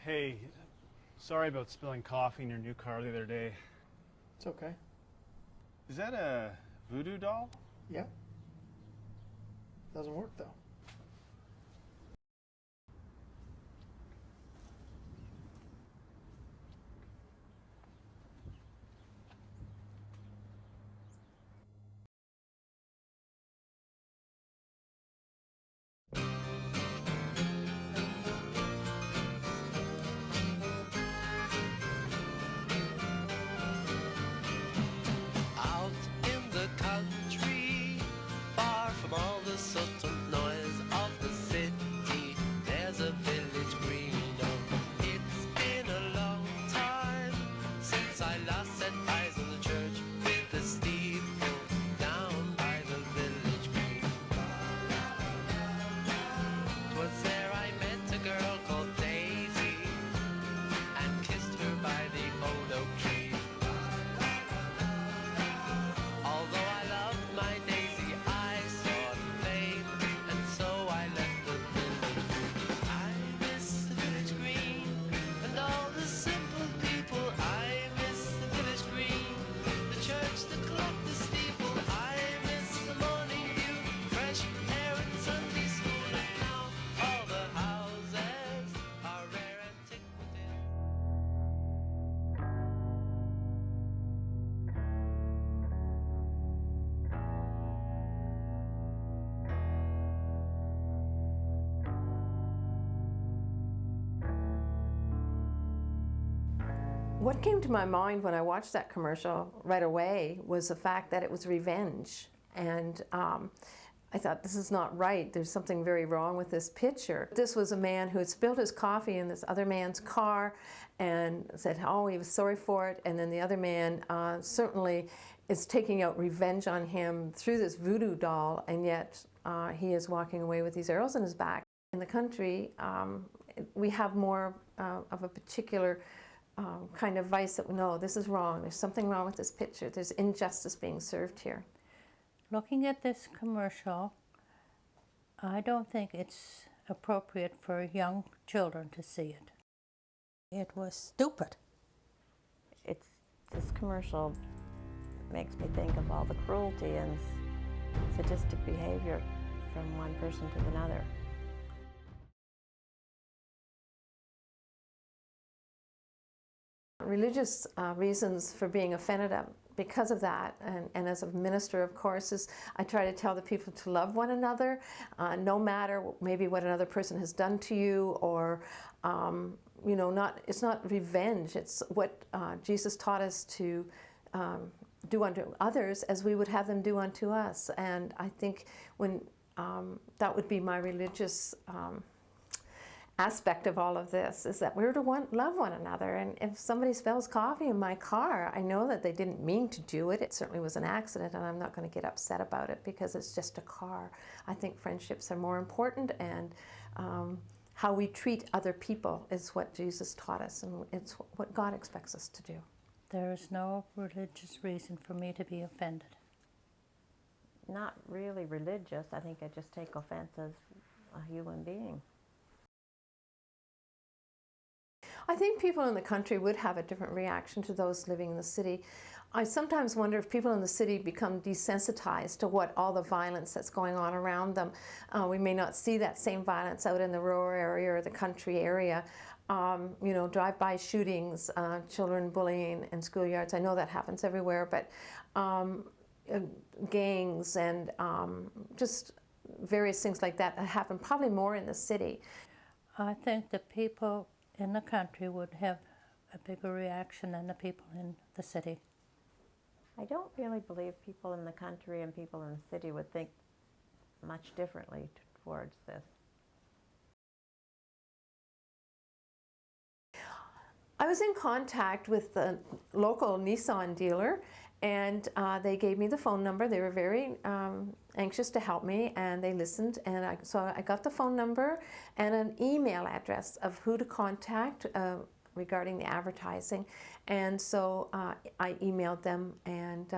Hey, sorry about spilling coffee in your new car the other day. It's okay. Is that a voodoo doll? Yeah. Doesn't work though. Out in the country, far from all the subtle noise of the city, there's a village green. It's been a long time since I last set eyes on the church with the steeple down by the village green. 'Twas there I met a girl called Daisy and kissed her by the old oak tree. Although I loved my Daisy, I sought fame, and so I left the village green. I miss the village green, and all the simple people. I miss the village green, the church, the clock, the steeple. I miss the morning view, fresh air and Sunday school. And now all the houses are rare antiquities. What came to my mind when I watched that commercial right away was the fact that it was revenge. And I thought, this is not right. There's something very wrong with this picture. This was a man who had spilled his coffee in this other man's car and said, oh, he was sorry for it. And then the other man certainly is taking out revenge on him through this voodoo doll, and yet he is walking away with these arrows in his back. In the country, we have more of a particular kind of vice that, no, this is wrong. There's something wrong with this picture. There's injustice being served here. Looking at this commercial, I don't think it's appropriate for young children to see it. It was stupid. This commercial makes me think of all the cruelty and sadistic behavior from one person to another. Religious reasons for being offended at because of that, and as a minister, of course, is I try to tell the people to love one another, no matter maybe what another person has done to you, or you know, it's not revenge. It's what Jesus taught us to do unto others as we would have them do unto us. And I think when that would be my religious aspect of all of this, is that we're to love one another. And if somebody spills coffee in my car, I know that they didn't mean to do it. It certainly was an accident, and I'm not going to get upset about it because it's just a car. I think friendships are more important, and how we treat other people is what Jesus taught us, and it's what God expects us to do. There is no religious reason for me to be offended. Not really religious. I think I just take offense as a human being. I think people in the country would have a different reaction to those living in the city. I sometimes wonder if people in the city become desensitized to what all the violence that's going on around them. We may not see that same violence out in the rural area or the country area. You know, drive-by shootings, children bullying in schoolyards. I know that happens everywhere, but gangs and just various things like that happen probably more in the city. I think the people in the country would have a bigger reaction than the people in the city. I don't really believe people in the country and people in the city would think much differently towards this. I was in contact with the local Nissan dealer, and they gave me the phone number. They were very anxious to help me, and they listened, and so I got the phone number and an email address of who to contact regarding the advertising. And so I emailed them, and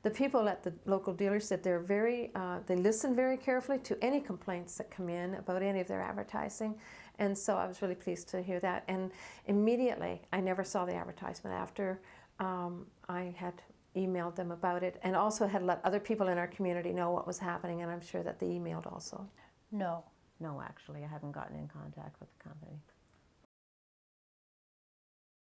the people at the local dealer said they're they listen very carefully to any complaints that come in about any of their advertising, And so I was really pleased to hear that. And immediately, I never saw the advertisement after I had emailed them about it, and also had let other people in our community know what was happening, and I'm sure that they emailed also. No. No, actually, I haven't gotten in contact with the company.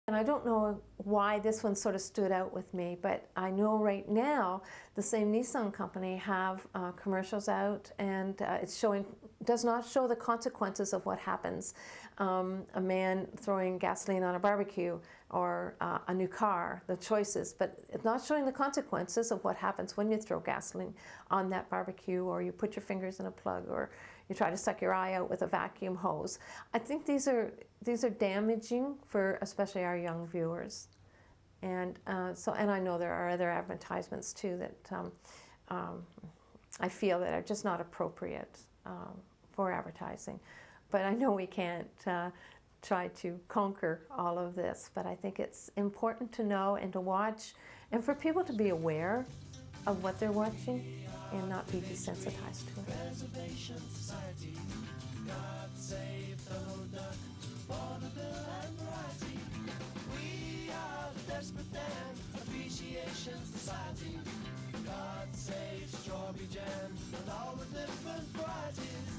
And I don't know why this one sort of stood out with me, but I know right now the same Nissan company have commercials out, and it's does not show the consequences of what happens. A man throwing gasoline on a barbecue, or a new car, the choices, but it's not showing the consequences of what happens when you throw gasoline on that barbecue, or you put your fingers in a plug, or you try to suck your eye out with a vacuum hose. I think these are damaging for especially our young viewers, and and I know there are other advertisements too that I feel that are just not appropriate for advertising. But I know we can't try to conquer all of this, but I think it's important to know and to watch, and for people to be aware of what they're watching and not be desensitized to it. Preservation Society, God save fellow duck, vaudeville and variety. We are the Desperate Dan Appreciation Society. God save strawberry jam and all the different varieties.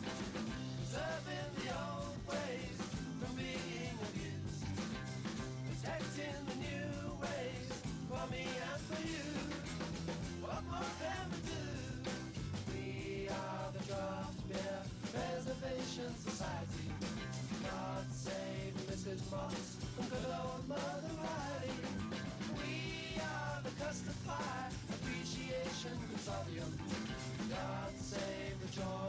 Preserving the old ways from being abused. Protecting the new ways for me and for you. What more can we do? We are the Draft Beer Preservation Society. God save Mrs. Moss and good old Mother Riley. We are the Custard Pie Appreciation Consortium. God save the joy